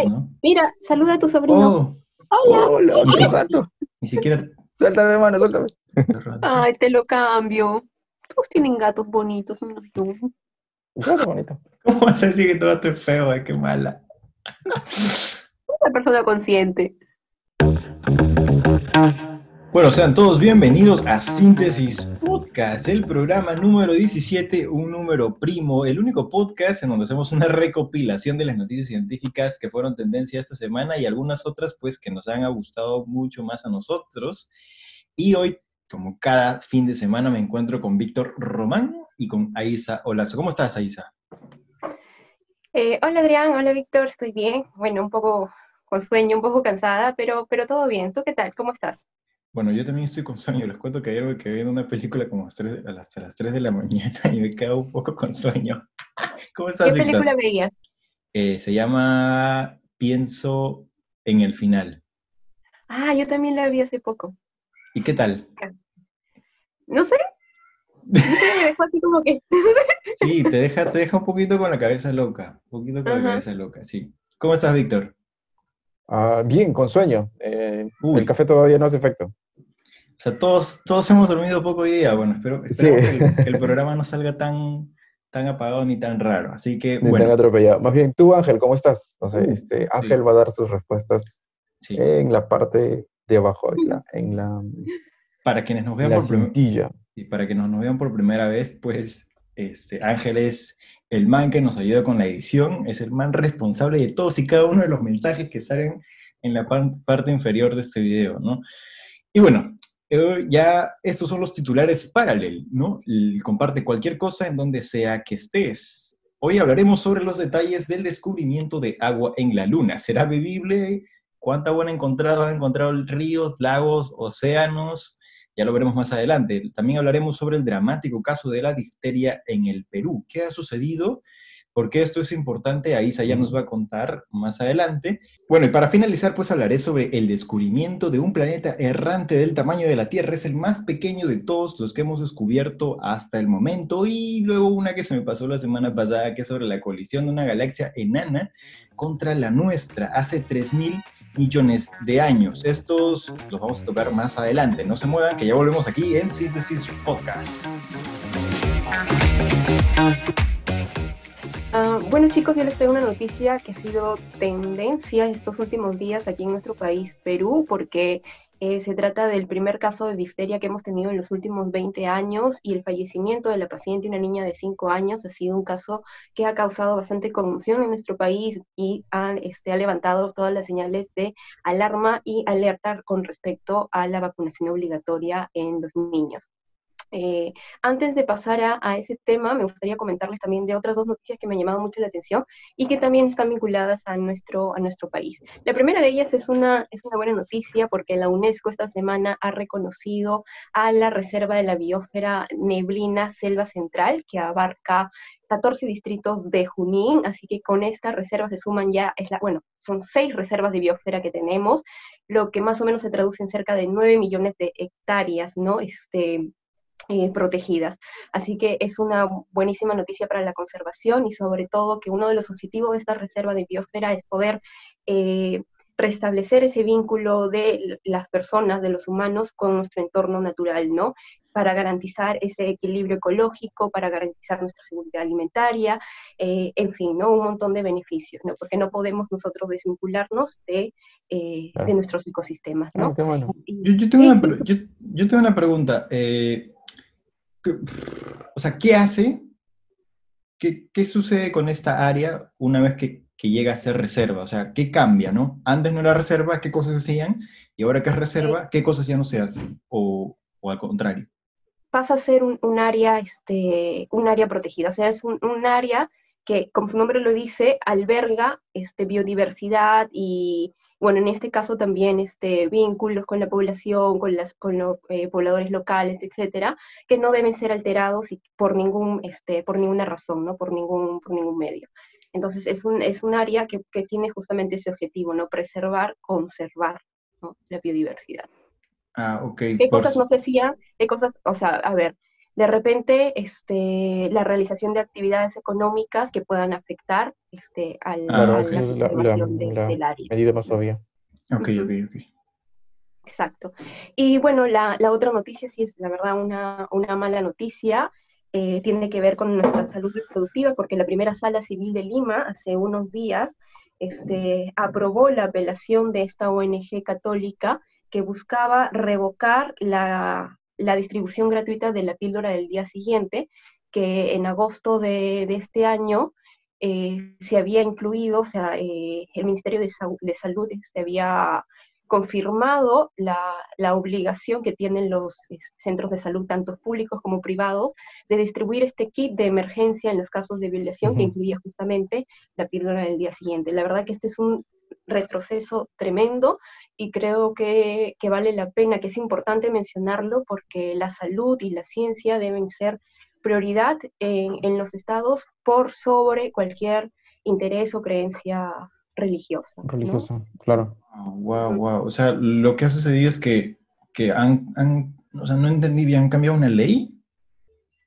¿No? Mira, saluda a tu sobrino. Oh, Hola. Hola, ni, otro si- gato. ni siquiera... Suéltame, mano, suéltame. Ay, te lo cambio. Todos tienen gatos bonitos, menos tú. Gato bonito. ¿Cómo vas a decir que todo esto es feo? Qué mala. Una persona consciente. Bueno, sean todos bienvenidos a Síntesis Podcast, el programa número 17, un número primo, el único podcast en donde hacemos una recopilación de las noticias científicas que fueron tendencia esta semana y algunas otras pues que nos han gustado mucho más a nosotros. Y hoy, como cada fin de semana, me encuentro con Víctor Román y con Aisa Olazo. ¿Cómo estás, Aisa? Hola Adrián, hola Víctor, estoy bien. Bueno, un poco con sueño, un poco cansada, pero todo bien. ¿Tú qué tal? ¿Cómo estás? Bueno, yo también estoy con sueño. Les cuento que ayer me quedé viendo una película como hasta las 3 de la mañana y me quedo un poco con sueño. ¿Cómo estás, ¿Qué Víctor? película veías? Se llama Pienso en el final. Ah, yo también la vi hace poco. ¿Y qué tal? No sé, a mí también me dejó así como que... Sí, te deja un poquito con la cabeza loca. Un poquito con la Ajá. cabeza loca, sí. ¿Cómo estás, Víctor? Bien, con sueño. El Uy, café todavía no hace efecto. o sea, todos hemos dormido poco hoy día. Bueno, Sí, esperemos que el programa no salga tan apagado ni tan raro. Así que, ni tan bueno. atropellado. Más bien, tú, Ángel, ¿cómo estás? No sé, Sí, Ángel va a dar sus respuestas sí. en la parte de abajo, Para quienes nos en vean la por cintilla. y para que nos vean por primera vez, pues Ángel es el man que nos ayuda con la edición, es el man responsable de todos y cada uno de los mensajes que salen en la parte inferior de este video, ¿no? Y bueno, ya estos son los titulares paralel, ¿no? Comparte cualquier cosa en donde sea que estés. Hoy hablaremos sobre los detalles del descubrimiento de agua en la Luna. ¿Será bebible? ¿Cuánta agua han encontrado? ¿Han encontrado ríos, lagos, océanos? Ya lo veremos más adelante. También hablaremos sobre el dramático caso de la difteria en el Perú. ¿Qué ha sucedido? ¿Por qué esto es importante? Aisa ya nos va a contar más adelante. Bueno, y para finalizar, pues hablaré sobre el descubrimiento de un planeta errante del tamaño de la Tierra. Es el más pequeño de todos los que hemos descubierto hasta el momento. Y luego una que se me pasó la semana pasada, que es sobre la colisión de una galaxia enana contra la nuestra hace 3.000 millones de años. Estos los vamos a tocar más adelante. No se muevan, que ya volvemos aquí en Síntesis Podcast. Bueno chicos, yo les traigo una noticia que ha sido tendencia estos últimos días aquí en nuestro país, Perú, porque se trata del primer caso de difteria que hemos tenido en los últimos 20 años y el fallecimiento de la paciente, una niña de 5 años, ha sido un caso que ha causado bastante conmoción en nuestro país y ha levantado todas las señales de alarma y alerta con respecto a la vacunación obligatoria en los niños. Eh, Antes de pasar a ese tema, me gustaría comentarles también de otras dos noticias que me han llamado mucho la atención y que también están vinculadas a nuestro país. La primera de ellas es una buena noticia porque la UNESCO esta semana ha reconocido a la Reserva de la Biosfera Neblina Selva Central, que abarca 14 distritos de Junín, así que con esta reserva se suman ya, bueno, son 6 reservas de biosfera que tenemos, lo que más o menos se traduce en cerca de 9 millones de hectáreas, ¿no? Protegidas. Así que es una buenísima noticia para la conservación y sobre todo que uno de los objetivos de esta reserva de biosfera es poder restablecer ese vínculo de las personas, de los humanos, con nuestro entorno natural, ¿no? Para garantizar ese equilibrio ecológico, para garantizar nuestra seguridad alimentaria, en fin, ¿no? Un montón de beneficios, ¿no? Porque no podemos nosotros desvincularnos de Claro. nuestros ecosistemas, Ah, ¿no? qué bueno. Yo tengo Sí, sí, sí. yo tengo una pregunta. ¿Qué- o sea, ¿qué hace? ¿Qué sucede con esta área una vez que llega a ser reserva? O sea, ¿qué cambia, no? Antes no era reserva, ¿qué cosas se hacían? Y ahora que es Eh, reserva, ¿qué cosas ya no se hacen? O al contrario. Pasa a ser un área protegida, o sea, es un área que, como su nombre lo dice, alberga biodiversidad y, bueno, en este caso también vínculos con la población, con los pobladores locales, etcétera, que no deben ser alterados y por ninguna razón, ¿no? Por ningún medio. Entonces, es un área que tiene justamente ese objetivo, ¿no? Preservar, conservar, ¿no? La biodiversidad. Ah, ok. ¿Qué cosas no se hacían? ¿Qué cosas, o sea, a ver, de repente la realización de actividades económicas que puedan afectar Claro, a esa la es la conservación la del área, medida más ¿no? obvia. Ok, Ujú. ok, ok. Exacto. Y bueno, la otra noticia sí es la verdad una mala noticia. Tiene que ver con nuestra salud reproductiva, porque la primera sala civil de Lima hace unos días aprobó la apelación de esta ONG católica que buscaba revocar la distribución gratuita de la píldora del día siguiente, que en agosto de este año se había incluido, o sea, el Ministerio de Salud se había confirmado la obligación que tienen los centros de salud, tanto públicos como privados, de distribuir este kit de emergencia en los casos de violación que Ujú. incluía justamente la píldora del día siguiente. La verdad que este es un retroceso tremendo y creo que vale la pena, que es importante mencionarlo porque la salud y la ciencia deben ser prioridad en los estados por sobre cualquier interés o creencia religiosa, ¿no? Religiosa, claro. Wow, wow. O sea, lo que ha sucedido es que o sea, no entendí bien, ¿han cambiado una ley?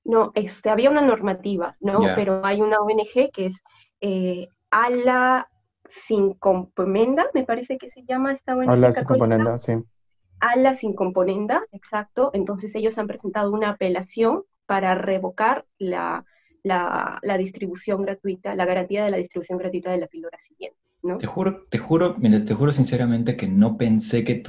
No, había una normativa, ¿no? Ya. Pero hay una ONG que es Ala Sin Componenda, me parece que se llama esta ONG Habla sin católica, componenda, sí. Ala Sin Componenda, exacto. Entonces ellos han presentado una apelación para revocar la distribución gratuita, la garantía de la distribución gratuita de la píldora siguiente, ¿no? Mira, te juro sinceramente que no pensé que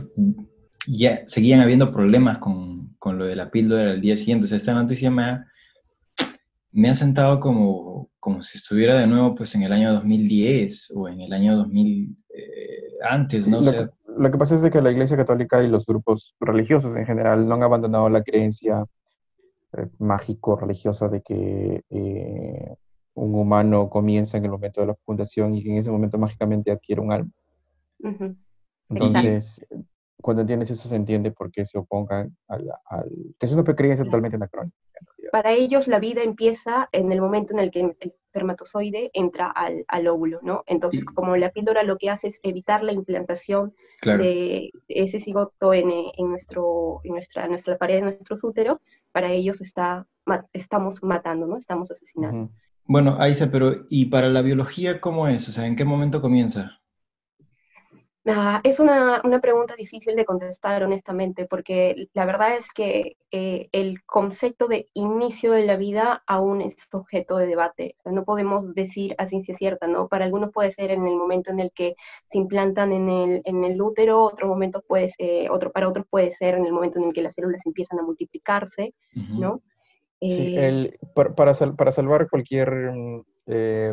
ya seguían habiendo problemas con lo de la píldora del día siguiente. O sea, esta noticia me ha sentado como si estuviera de nuevo pues en el año 2010 o en el año 2000 antes, Sí, ¿no? O sea, lo que pasa es de que la Iglesia Católica y los grupos religiosos en general no han abandonado la creencia mágico-religiosa de que un humano comienza en el momento de la fundación y que en ese momento mágicamente adquiere un alma. Ujú. Exacto. y, Entonces, cuando entiendes eso, se entiende por qué se opongan que es una creencia totalmente anacrónica, en realidad. Para ellos la vida empieza en el momento en el que el espermatozoide entra al óvulo, ¿no? Entonces, y- como la píldora lo que hace es evitar la implantación claro. de ese cigoto en nuestra pared de nuestros úteros, para ellos estamos matando, ¿no? Estamos asesinando. Ujú. Bueno, Aisa, pero ¿y para la biología cómo es? O sea, ¿en qué momento comienza? Es una pregunta difícil de contestar, honestamente, porque la verdad es que el concepto de inicio de la vida aún es objeto de debate. O sea, no podemos decir a ciencia cierta, ¿no? Para algunos puede ser en el momento en el que se implantan en el útero, otro momento puede ser, para otros puede ser en el momento en el que las células empiezan a multiplicarse, Ujú. ¿no? Sí, Eh, para salvar cualquier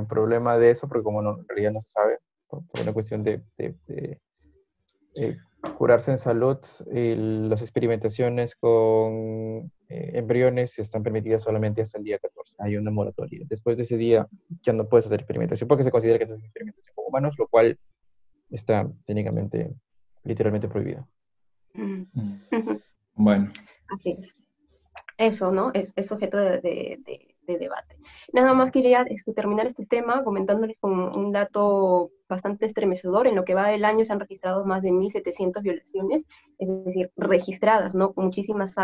problema de eso, porque como en realidad no se sabe, por una cuestión de eh, curarse en salud, las experimentaciones con embriones están permitidas solamente hasta el día 14. Hay una moratoria. Después de ese día ya no puedes hacer experimentación porque se considera que es experimentación con humanos, lo cual está técnicamente, literalmente prohibido. mm, Mm. Bueno, Así es. Eso, ¿no? Es objeto de debate. Nada más quería terminar este tema comentándoles con un dato bastante estremecedor. En lo que va del año se han registrado más de 1.700 violaciones, es decir, registradas, ¿no? Muchísimas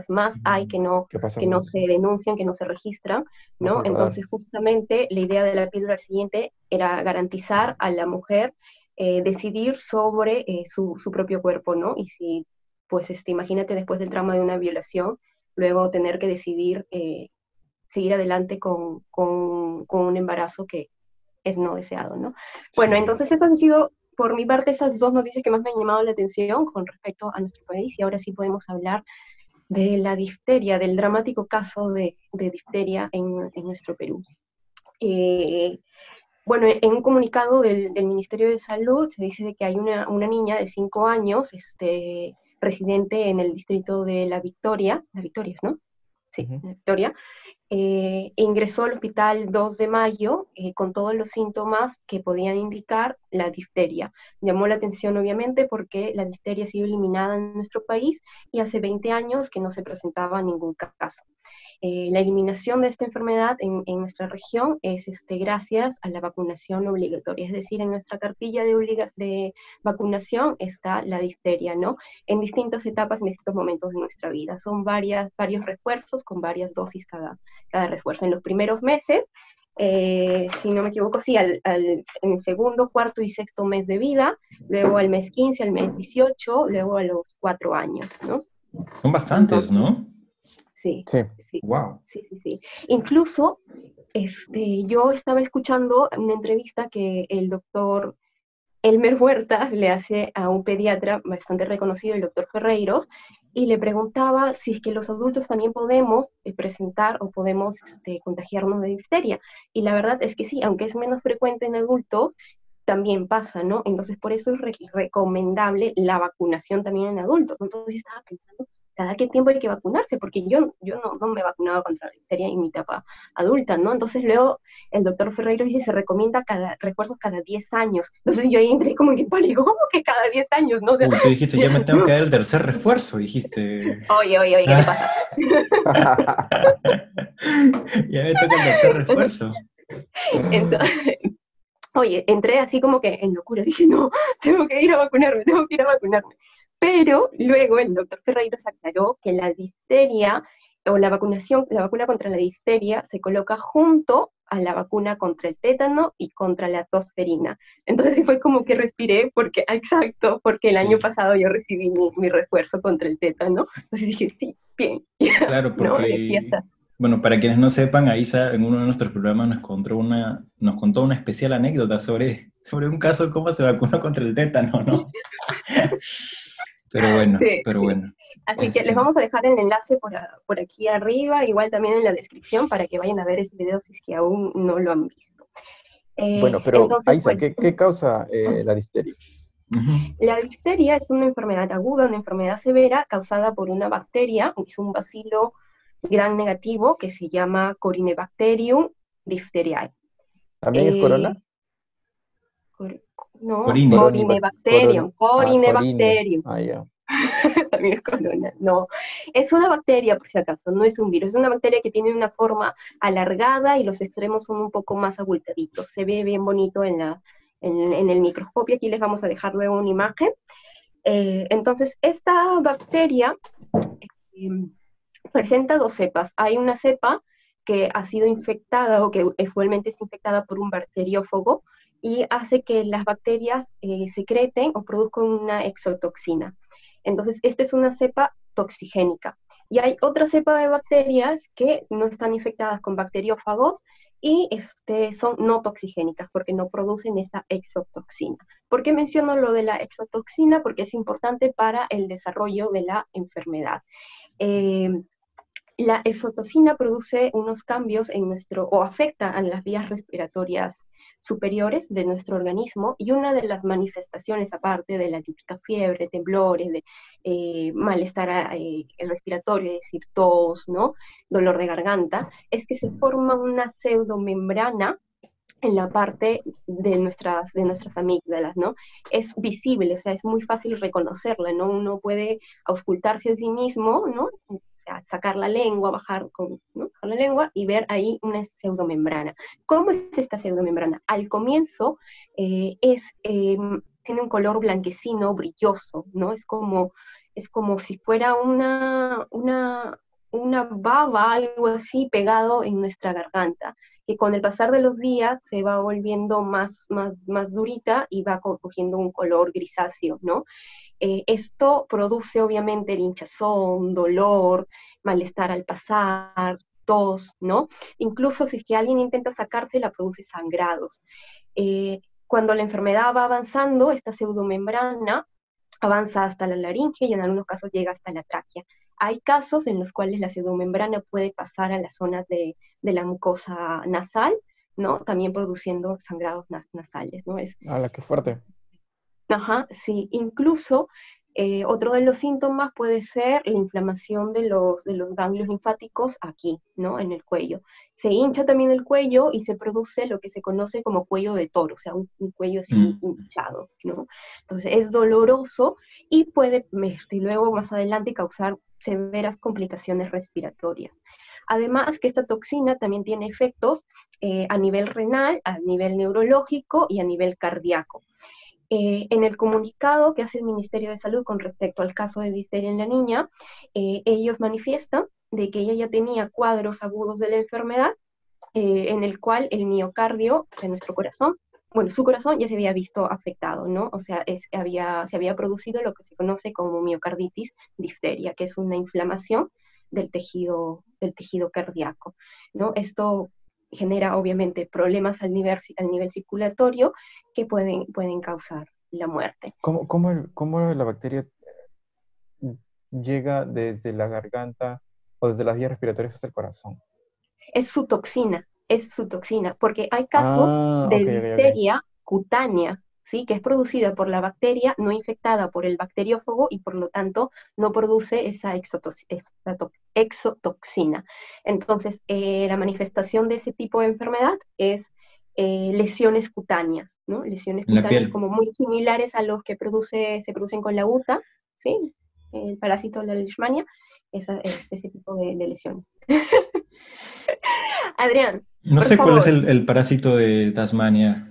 más hay ¿Qué que pasa? no se denuncian, que no se registran, Bajo ¿no? el radar. Entonces, justamente la idea de la píldora siguiente era garantizar a la mujer decidir sobre su propio cuerpo, ¿no? Y si, pues, imagínate después del trauma de una violación, luego tener que decidir seguir adelante con un embarazo que es no deseado, ¿no? Bueno, sí. entonces esas han sido, por mi parte, esas dos noticias que más me han llamado la atención con respecto a nuestro país, y ahora sí podemos hablar de la difteria, del dramático caso de difteria en nuestro Perú. Eh, bueno, en un comunicado del Ministerio de Salud se dice de que hay una niña de 5 años, residente en el distrito de La Victorias, ¿no? Sí, Ujú. La Victoria, ingresó al hospital 2 de mayo con todos los síntomas que podían indicar la difteria. Llamó la atención obviamente porque la difteria ha sido eliminada en nuestro país y hace 20 años que no se presentaba ningún caso. La eliminación de esta enfermedad en nuestra región es gracias a la vacunación obligatoria, es decir, en nuestra cartilla de vacunación está la difteria, ¿no? En distintas etapas, en distintos momentos de nuestra vida. Son varios refuerzos con varias dosis cada refuerzo. En los primeros meses, si no me equivoco, sí, en el segundo, cuarto y sexto mes de vida, luego al mes 15, al mes 18, luego a los 4 años, ¿no? Son bastantes, Entonces, ¿no? sí, Sí. sí, Wow. sí, sí, sí. Incluso, yo estaba escuchando una entrevista que el doctor Elmer Huertas le hace a un pediatra bastante reconocido, el doctor Ferreiros, y le preguntaba si es que los adultos también podemos presentar o podemos contagiarnos de difteria. Y la verdad es que sí, aunque es menos frecuente en adultos, también pasa, ¿no? Entonces, por eso es recomendable la vacunación también en adultos. Entonces, yo estaba pensando, ¿cada qué tiempo hay que vacunarse? Porque yo no me he vacunado contra la difteria en mi etapa adulta, ¿no? Entonces, luego el doctor Ferreiro dice, se recomienda refuerzos cada 10 años. Entonces, yo ahí entré como en pánico, ¿cómo que cada 10 años? ¿No? O sea, Uy, tú dijiste, ya me tengo que dar el tercer refuerzo, dijiste. oye, ¿qué te pasa? Ya me toca el tercer refuerzo. Entonces, oye, entré así como que en locura, dije, no, tengo que ir a vacunarme, tengo que ir a vacunarme. Pero luego el doctor Ferreiros aclaró que la difteria o la vacuna contra la difteria se coloca junto a la vacuna contra el tétano y contra la tosferina. Entonces sí fue como que respiré, porque el año Sí, pasado yo recibí mi refuerzo contra el tétano. Entonces dije, sí, bien, claro, ¿no? Y aquí porque, está. bueno, para quienes no sepan, Aisa en uno de nuestros programas nos contó una especial anécdota sobre un caso de cómo se vacunó contra el tétano, ¿no? Sí, Pero sí. bueno, Así que les vamos a dejar el enlace por aquí arriba, igual también en la descripción, para que vayan a ver ese video si es que aún no lo han visto. Bueno, pero Entonces, Aiza, bueno, ¿qué causa la difteria? ujú. la difteria es una enfermedad aguda, una enfermedad severa causada por una bacteria, es un bacilo gram negativo que se llama Corynebacterium diphtheriae. ¿También es corona? Eh, no, Corine. Corynebacterium, Corine. Corynebacterium. Ah, ya. También es corona. No, es una bacteria, por si acaso, no es un virus. Es una bacteria que tiene una forma alargada y los extremos son un poco más abultaditos. Se ve bien bonito en el microscopio. Aquí les vamos a dejar luego una imagen. Entonces, esta bacteria eh, presenta dos cepas. Hay una cepa que ha sido infectada o que usualmente es infectada por un bacteriófago y hace que las bacterias secreten o produzcan una exotoxina. Entonces, esta es una cepa toxigénica. Y hay otra cepa de bacterias que no están infectadas con bacteriófagos y son no toxigénicas porque no producen esta exotoxina. ¿Por qué menciono lo de la exotoxina? Porque es importante para el desarrollo de la enfermedad. Eh, la exotoxina produce unos cambios o afecta a las vías respiratorias superiores de nuestro organismo, y una de las manifestaciones, aparte de la típica fiebre, temblores, de malestar respiratorio, es decir, tos, ¿no? Dolor de garganta, es que se forma una pseudomembrana en la parte de nuestras amígdalas, ¿no? Es visible, o sea, es muy fácil reconocerla, ¿no? Uno puede auscultarse a sí mismo, ¿no? O sea, sacar la lengua, ¿no? Bajar la lengua y ver ahí una pseudomembrana. ¿Cómo es esta pseudomembrana? Al comienzo tiene un color blanquecino, brilloso, ¿no? Es como si fuera una baba, algo así, pegado en nuestra garganta, que con el pasar de los días se va volviendo más durita y va cogiendo un color grisáceo, ¿no? Esto produce obviamente hinchazón, dolor, malestar al pasar, tos, ¿no? Incluso si es que alguien intenta sacársela, produce sangrados. Cuando la enfermedad va avanzando, esta pseudomembrana avanza hasta la laringe y en algunos casos llega hasta la tráquea. Hay casos en los cuales la pseudomembrana puede pasar a las zonas de la mucosa nasal, ¿no? También produciendo sangrados nasales, ¿no? ¡Hala, qué fuerte! Ajá, sí, incluso otro de los síntomas puede ser la inflamación de los ganglios linfáticos aquí, ¿no? En el cuello. Se hincha también el cuello y se produce lo que se conoce como cuello de toro, o sea, un cuello así Mm. hinchado, ¿no? Entonces es doloroso y puede luego más adelante causar severas complicaciones respiratorias. Además que esta toxina también tiene efectos a nivel renal, a nivel neurológico y a nivel cardíaco. En el comunicado que hace el Ministerio de Salud con respecto al caso de difteria en la niña, ellos manifiestan de que ella ya tenía cuadros agudos de la enfermedad, en el cual el miocardio de nuestro corazón, bueno, su corazón ya se había visto afectado, ¿no? O sea, se había producido lo que se conoce como miocarditis difteria, que es una inflamación del tejido cardíaco, ¿no? Esto genera obviamente problemas al nivel circulatorio que pueden causar la muerte. ¿Cómo la bacteria llega desde la garganta o desde las vías respiratorias hasta el corazón? Es su toxina, porque hay casos Ah, de ok, ok, ok. difteria cutánea, ¿sí? Que es producida por la bacteria, no infectada por el bacteriófago y por lo tanto no produce esa exotoxina. Entonces, la manifestación de ese tipo de enfermedad es lesiones cutáneas, ¿no? Lesiones En la cutáneas piel. como muy similares a los que se producen con la UTA, ¿sí? El parásito de la leishmania, ese tipo de lesiones. Adrián, No por sé cuál es favor, el parásito de Tasmania.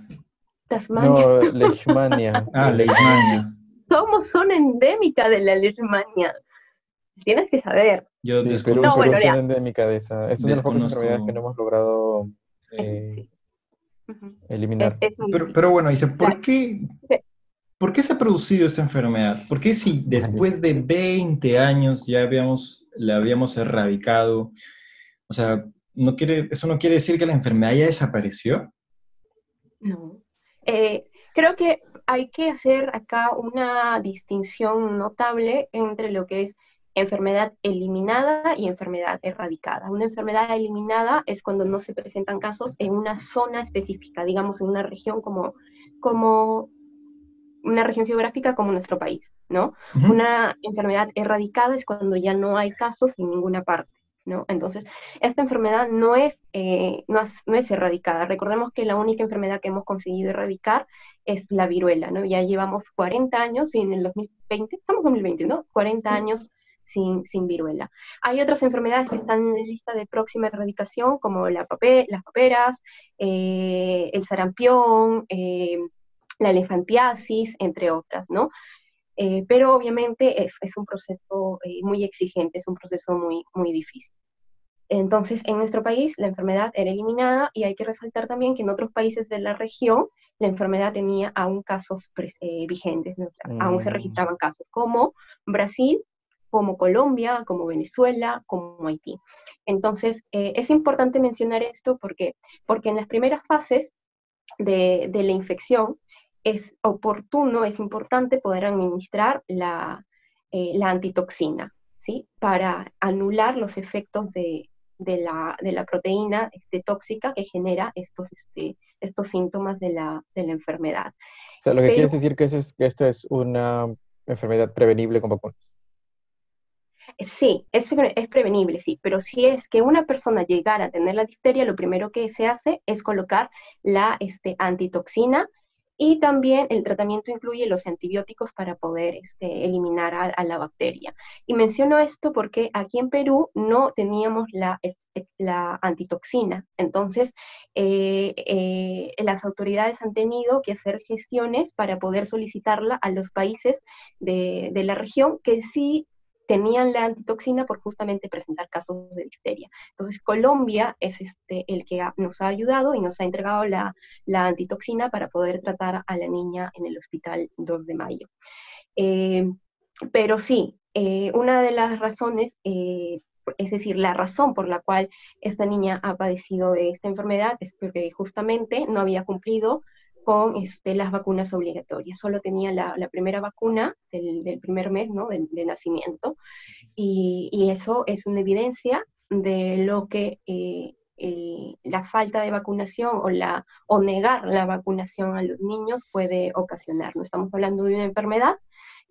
Tasmania. No, leishmania, Ah, leishmania leishmania. es... Somos zona endémica de la leishmania. Tienes que saber. Yo Sí, No, Perú bueno, es ya. una endémica de esa. Es una de las pocas enfermedades que desconozco. no hemos logrado eh, Sí. Ujú. eliminar. Es muy Pero difícil. bueno, dice, Claro. ¿por qué se ha producido esta enfermedad? ¿Por qué si después de 20 años ya la habíamos erradicado? O sea, eso no quiere decir que la enfermedad ya desapareció. No. Creo que hay que hacer acá una distinción notable entre lo que es enfermedad eliminada y enfermedad erradicada. Una enfermedad eliminada es cuando no se presentan casos en una zona específica, digamos en una región como una región geográfica como nuestro país, ¿no? Ujú. Una enfermedad erradicada es cuando ya no hay casos en ninguna parte, ¿no? Entonces, esta enfermedad no es erradicada. Recordemos que la única enfermedad que hemos conseguido erradicar es la viruela, ¿no? Ya llevamos 40 años y en el 2020, estamos en 2020, ¿no? 40 años sin viruela. Hay otras enfermedades que están en la lista de próxima erradicación, como las paperas, el sarampión, la elefantiasis, entre otras, ¿no? Pero obviamente es un proceso muy exigente, es un proceso muy difícil. Entonces, en nuestro país la enfermedad era eliminada y hay que resaltar también que en otros países de la región la enfermedad tenía aún casos vigentes, ¿no? Aún se Mm, registraban casos, como Brasil, como Colombia, como Venezuela, como Haití. Entonces, es importante mencionar esto porque en las primeras fases de la infección, es oportuno, es importante poder administrar la antitoxina, ¿sí? Para anular los efectos de la proteína tóxica que genera estos síntomas de la enfermedad. o sea, lo que Pero quieres decir que esta es una enfermedad prevenible con vacunas. sí, es prevenible, sí, pero si es que una persona llegara a tener la difteria, lo primero que se hace es colocar la antitoxina y también el tratamiento incluye los antibióticos para poder eliminar a la bacteria. Y menciono esto porque aquí en Perú no teníamos la antitoxina, entonces las autoridades han tenido que hacer gestiones para poder solicitarla a los países de la región que sí tenían la antitoxina por justamente presentar casos de difteria. Entonces, Colombia es el que nos ha ayudado y nos ha entregado la antitoxina para poder tratar a la niña en el hospital 2 de mayo. Eh, pero sí, una de las razones, es decir, la razón por la cual esta niña ha padecido de esta enfermedad es porque justamente no había cumplido con las vacunas obligatorias. Solo tenía la primera vacuna del primer mes, ¿no? de nacimiento. Y eso es una evidencia de lo que la falta de vacunación o negar la vacunación a los niños puede ocasionar. No estamos hablando de una enfermedad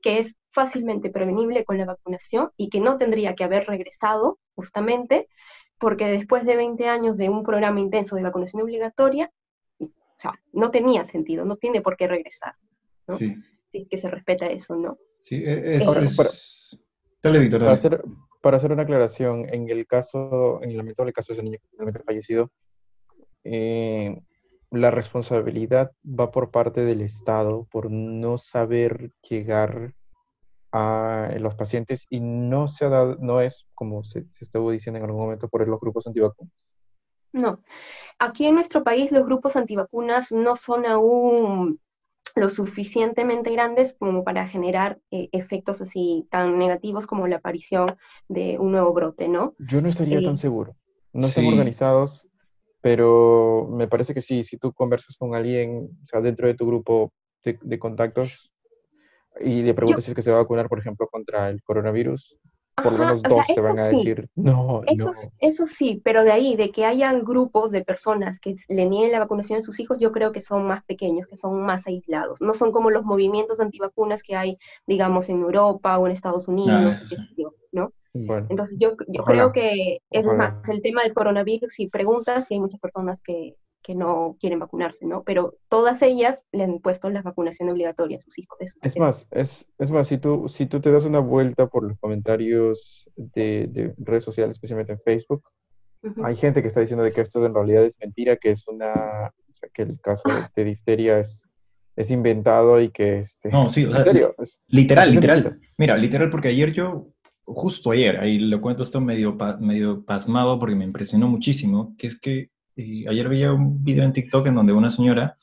que es fácilmente prevenible con la vacunación y que no tendría que haber regresado justamente porque después de 20 años de un programa intenso de vacunación obligatoria, o sea, no tenía sentido, no tiene por qué regresar, ¿no? Sí, Si es que se respeta eso, ¿no? sí, Ahora, Dale, Víctor, para dale. hacer, para hacer una aclaración, en el lamentable caso de ese niño que finalmente ha fallecido, eh, la responsabilidad va por parte del Estado por no saber llegar a los pacientes y no se ha dado, no es como se estuvo diciendo en algún momento por los grupos antivacunas. No, aquí en nuestro país los grupos antivacunas no son aún lo suficientemente grandes como para generar efectos así tan negativos como la aparición de un nuevo brote, ¿no? Yo no estaría tan Eh, seguro. No están Sí, organizados, pero me parece que sí, si tú conversas con alguien, o sea, dentro de tu grupo de contactos y le yo, preguntas si es que se va a vacunar, por ejemplo, contra el coronavirus, por lo ajá, menos o sea, dos te van a sí, decir, no, no. eso sí, pero de ahí, de que hayan grupos de personas que le nieguen la vacunación a sus hijos, yo creo que son más pequeños, que son más aislados. No son como los movimientos antivacunas que hay, digamos, en Europa o en Estados nada, Unidos, o eso qué sí. sé yo, ¿no? Bueno, Entonces yo creo ojalá, que es más ojalá. el tema del coronavirus y preguntas y hay muchas personas que no quieren vacunarse, ¿no? Pero todas ellas le han puesto la vacunación obligatoria a sus hijos. Es más, es más, si tú te das una vuelta por los comentarios de redes sociales, especialmente en Facebook, Ujú. hay gente que está diciendo de que esto en realidad es mentira, que o sea, que el caso de difteria es inventado y que, No, sí, o en sea, serio, literal, así se necesita. literal. Mira, literal, porque ayer yo, justo ayer, ahí lo cuento esto medio, medio pasmado porque me impresionó muchísimo, que es que ayer veía un video en TikTok en donde una señora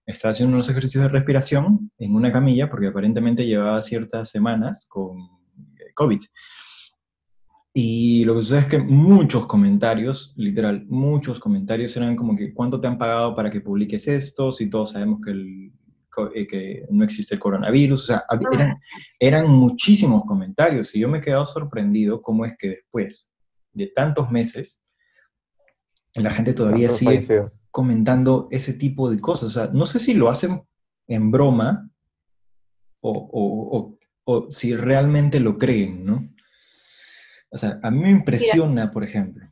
estaba haciendo unos ejercicios de respiración en una camilla porque aparentemente llevaba ciertas semanas con COVID. Y lo que sucede es que muchos comentarios, literal, muchos comentarios eran como que ¿cuánto te han pagado para que publiques esto? Si todos sabemos que, que no existe el coronavirus. O sea, Ah, eran muchísimos comentarios y yo me he quedado sorprendido cómo es que después de tantos meses la gente todavía Tantos sigue fallecidos. comentando ese tipo de cosas. O sea, no sé si lo hacen en broma o, o si realmente lo creen, ¿no? O sea, a mí me mira, impresiona, por ejemplo.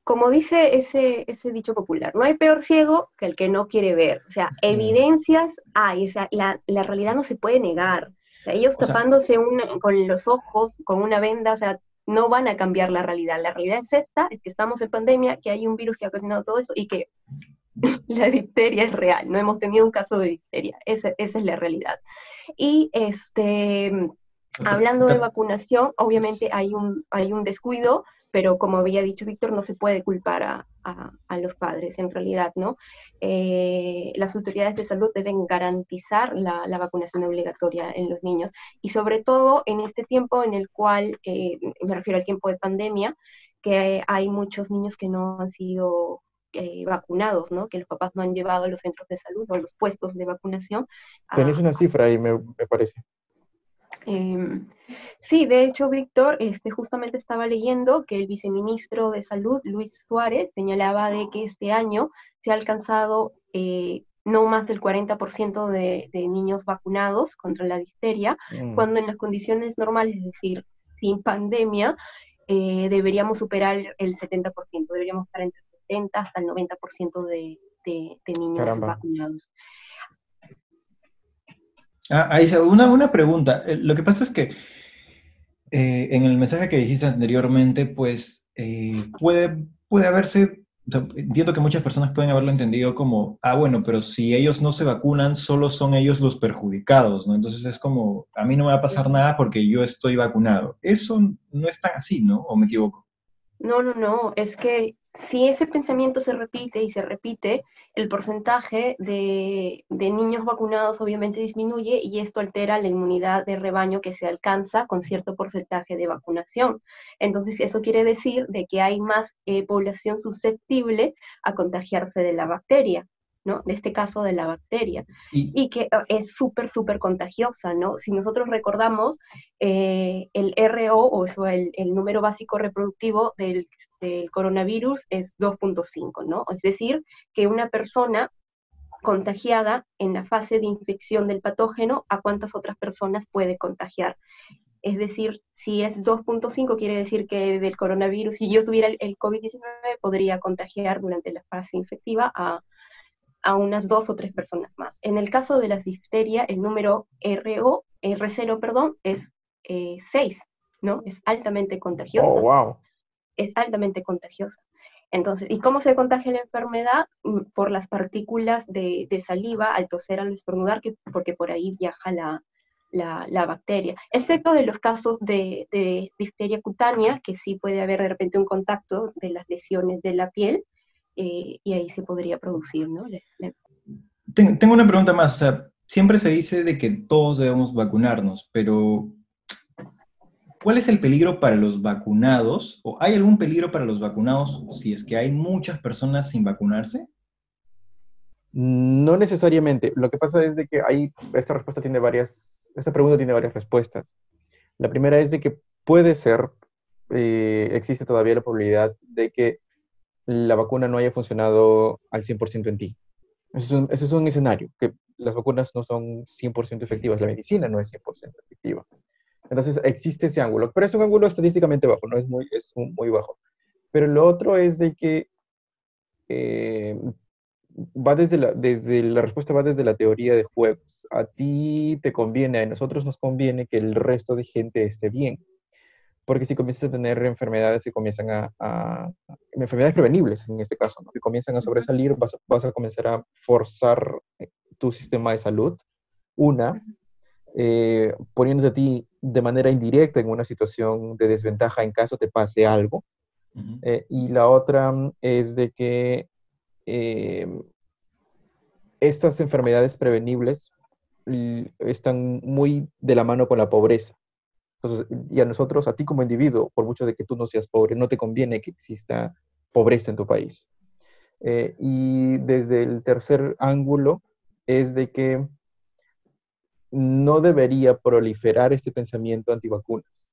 como dice ese dicho popular, no hay peor ciego que el que no quiere ver. O sea, Mm, evidencias hay, o sea, la realidad no se puede negar. O sea, ellos O sea, tapándose con los ojos, con una venda, o sea, no van a cambiar la realidad. La realidad es esta, es que estamos en pandemia, que hay un virus que ha ocasionado todo esto y que la difteria es real. No hemos tenido un caso de difteria. Esa es la realidad. Y hablando de vacunación, obviamente hay un descuido, pero como había dicho Víctor, no se puede culpar a los padres en realidad, ¿no? Las autoridades de salud deben garantizar la vacunación obligatoria en los niños y sobre todo en este tiempo en el cual, me refiero al tiempo de pandemia, que hay muchos niños que no han sido vacunados, ¿no? Que los papás no han llevado a los centros de salud o a los puestos de vacunación Tenés a, una cifra ahí, me parece. eh, sí, de hecho, Víctor, justamente estaba leyendo que el viceministro de Salud, Luis Suárez, señalaba de que este año se ha alcanzado no más del 40% de niños vacunados contra la difteria, Mm, cuando en las condiciones normales, es decir, sin pandemia, deberíamos superar el 70%, deberíamos estar entre el 70 hasta el 90% de niños caramba. vacunados. ahí una pregunta. Lo que pasa es que en el mensaje que dijiste anteriormente, pues puede haberse, o sea, entiendo que muchas personas pueden haberlo entendido como, ah, bueno, pero si ellos no se vacunan, solo son ellos los perjudicados, ¿no? Entonces es como, a mí no me va a pasar nada porque yo estoy vacunado. Eso no es tan así, ¿no? ¿O me equivoco? No, no, no, es que si ese pensamiento se repite y se repite, el porcentaje de niños vacunados obviamente disminuye y esto altera la inmunidad de rebaño que se alcanza con cierto porcentaje de vacunación. Entonces, eso quiere decir de que hay más población susceptible a contagiarse de la bacteria, ¿no? De este caso de la bacteria. Y, Y que es súper, súper contagiosa, ¿no? Si nosotros recordamos, el RO, o sea, el número básico reproductivo del coronavirus es 2.5, ¿no? Es decir, que una persona contagiada en la fase de infección del patógeno, ¿a cuántas otras personas puede contagiar? Es decir, si es 2.5, quiere decir que del coronavirus, si yo tuviera el COVID-19, podría contagiar durante la fase infectiva a unas 2 o 3 personas más. En el caso de la difteria, el número R0, perdón, es 6, ¿no? Es altamente Oh, contagiosa, wow. es altamente contagiosa. Entonces, ¿y cómo se contagia la enfermedad? Por las partículas de saliva al toser, al estornudar, porque por ahí viaja la bacteria. Excepto de los casos de difteria cutánea, que sí puede haber de repente un contacto de las lesiones de la piel, y ahí se podría producir, ¿no? Tengo una pregunta más, o sea, siempre se dice de que todos debemos vacunarnos, pero ¿cuál es el peligro para los vacunados? ¿O hay algún peligro para los vacunados si es que hay muchas personas sin vacunarse? No necesariamente. Lo que pasa es de que esta pregunta tiene varias respuestas. La primera es de que puede ser, existe todavía la probabilidad de que la vacuna no haya funcionado al 100% en ti. Ese es un escenario, que las vacunas no son 100% efectivas, la medicina no es 100% efectiva. Entonces existe ese ángulo, pero es un ángulo estadísticamente bajo, no es muy bajo. Pero lo otro es de que eh, desde la respuesta va desde la teoría de juegos. A ti te conviene, a nosotros nos conviene que el resto de gente esté bien. Porque si comienzas a tener enfermedades que comienzan enfermedades prevenibles en este caso, ¿no? Que comienzan a sobresalir, vas a comenzar a forzar tu sistema de salud. Una, poniéndote a ti de manera indirecta en una situación de desventaja en caso te pase algo. Ujú. Y la otra es de que eh, estas enfermedades prevenibles están muy de la mano con la pobreza. Entonces, y a nosotros, a ti como individuo, por mucho de que tú no seas pobre, no te conviene que exista pobreza en tu país. Y desde el tercer ángulo es de que no debería proliferar este pensamiento antivacunas.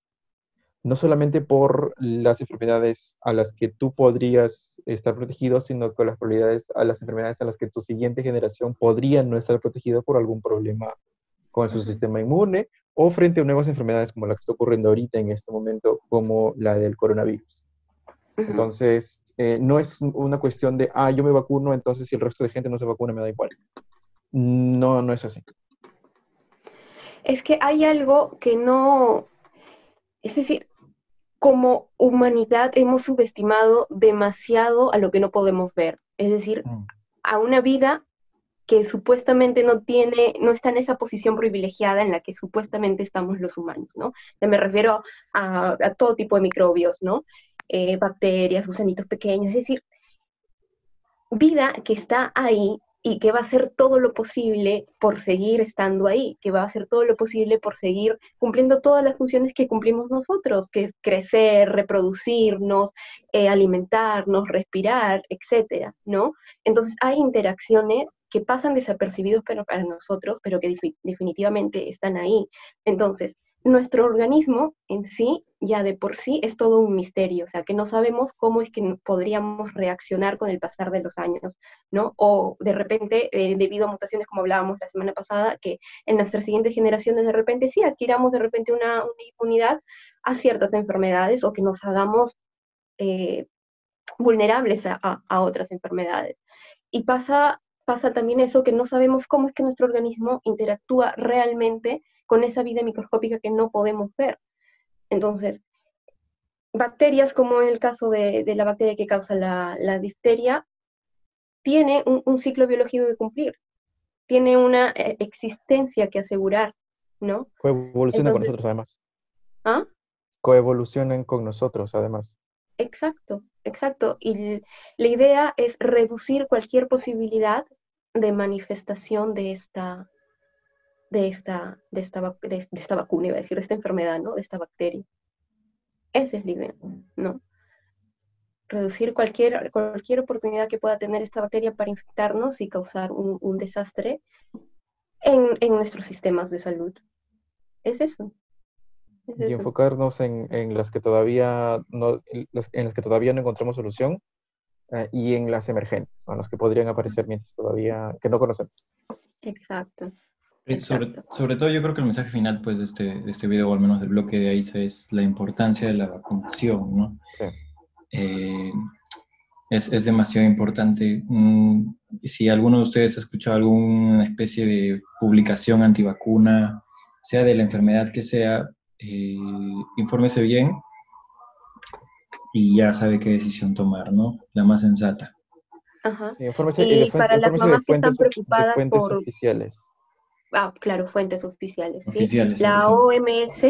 No solamente por las enfermedades a las que tú podrías estar protegido, sino con las probabilidades a las enfermedades a las que tu siguiente generación podría no estar protegido por algún problema con su Ujú, sistema inmune o frente a nuevas enfermedades como la que está ocurriendo ahorita en este momento, como la del coronavirus. ujú. Entonces, no es una cuestión de, yo me vacuno, entonces si el resto de gente no se vacuna me da igual. No, no es así. Es que hay algo que no, es decir, como humanidad hemos subestimado demasiado a lo que no podemos ver. Es decir, Mm. a una vida que supuestamente no tiene, no está en esa posición privilegiada en la que supuestamente estamos los humanos, ¿no? Me refiero a todo tipo de microbios, ¿no? Bacterias, gusanitos pequeños, es decir, vida que está ahí y que va a hacer todo lo posible por seguir estando ahí, que va a hacer todo lo posible por seguir cumpliendo todas las funciones que cumplimos nosotros, que es crecer, reproducirnos, alimentarnos, respirar, etcétera, ¿no? Entonces hay interacciones que pasan desapercibidos para nosotros, pero que definitivamente están ahí. Entonces, nuestro organismo en sí, ya de por sí, es todo un misterio, o sea, que no sabemos cómo es que podríamos reaccionar con el pasar de los años, ¿no? O de repente, debido a mutaciones, como hablábamos la semana pasada, que en nuestras siguientes generaciones de repente sí adquiramos de repente una inmunidad a ciertas enfermedades o que nos hagamos eh, vulnerables a otras enfermedades. Y pasa también eso que no sabemos cómo es que nuestro organismo interactúa realmente con esa vida microscópica que no podemos ver. Entonces, bacterias, como en el caso de la bacteria que causa la difteria, tiene un ciclo biológico que cumplir, tiene una existencia que asegurar, ¿no? Coevolucionan con Entonces, nosotros además. ¿ah? Coevolucionan con nosotros además. Exacto, exacto. Y la idea es reducir cualquier posibilidad de manifestación de esta vacuna, iba a decir, de esta enfermedad, ¿no? De esta bacteria. Esa es la idea, ¿no? Reducir cualquier oportunidad que pueda tener esta bacteria para infectarnos y causar un desastre en nuestros sistemas de salud. Es eso, es Y eso. enfocarnos en las que todavía no, en las que todavía no encontramos solución, y en las emergentes, ¿no? Las que podrían aparecer mientras todavía, que no conocemos. Exacto, Sobre, exacto. sobre todo yo creo que el mensaje final pues, de este video, o al menos del bloque de AISA, es la importancia de la vacunación, ¿no? Sí. Eh, es demasiado importante. Si alguno de ustedes ha escuchado alguna especie de publicación antivacuna, sea de la enfermedad que sea, infórmese bien y ya sabe qué decisión tomar, ¿no? La más sensata. Ajá. Infórmese, Y para las infórmese de mamás que están de preocupadas fuentes por, oficiales. claro, fuentes oficiales, ¿sí? Oficiales, sobre La todo. OMS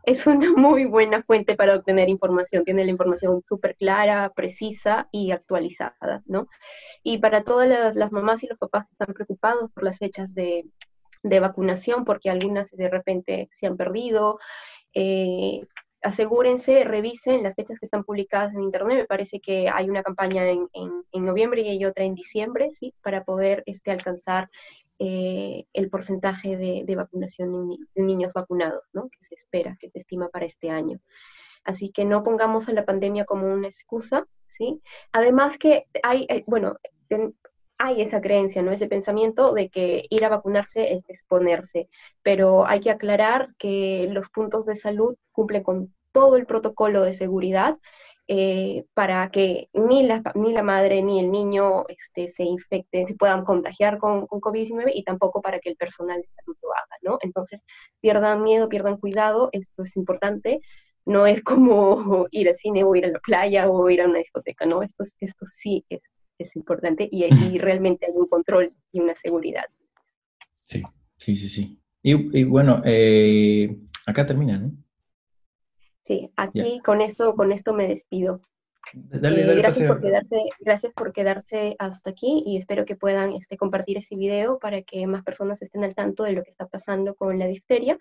es una muy buena fuente para obtener información, tiene la información súper clara, precisa y actualizada, ¿no? Y para todas las mamás y los papás que están preocupados por las fechas de vacunación, porque algunas de repente se han perdido, eh, asegúrense, revisen las fechas que están publicadas en internet. Me parece que hay una campaña en noviembre y hay otra en diciembre, ¿sí? Para poder alcanzar el porcentaje de vacunación en niños vacunados, ¿no? Que se espera, que se estima para este año. Así que no pongamos a la pandemia como una excusa, ¿sí? Además que bueno, hay esa creencia, ¿no? Ese pensamiento de que ir a vacunarse es exponerse, pero hay que aclarar que los puntos de salud cumplen con todo el protocolo de seguridad para que ni la madre ni el niño se infecten, se puedan contagiar con COVID-19 y tampoco para que el personal de salud lo haga, ¿no? Entonces, pierdan miedo, pierdan cuidado, esto es importante. No es como ir al cine o ir a la playa o ir a una discoteca, ¿no? Esto sí es importante y realmente hay un control y una seguridad. Sí, sí, sí, sí. Y bueno, acá termina, ¿no? Sí, Ya. aquí con esto me despido. Dale paseo. Gracias por quedarse hasta aquí y espero que puedan compartir este video para que más personas estén al tanto de lo que está pasando con la difteria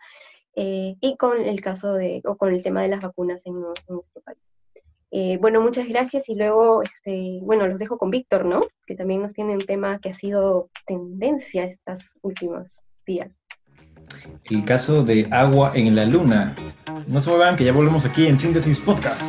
y con el caso o con el tema de las vacunas en nuestro país. Bueno, muchas gracias y luego, bueno, los dejo con Víctor, ¿no? Que también nos tiene un tema que ha sido tendencia estos últimos días. El caso de Agua en la Luna. No se muevan, que ya volvemos aquí en Síntesis Podcast.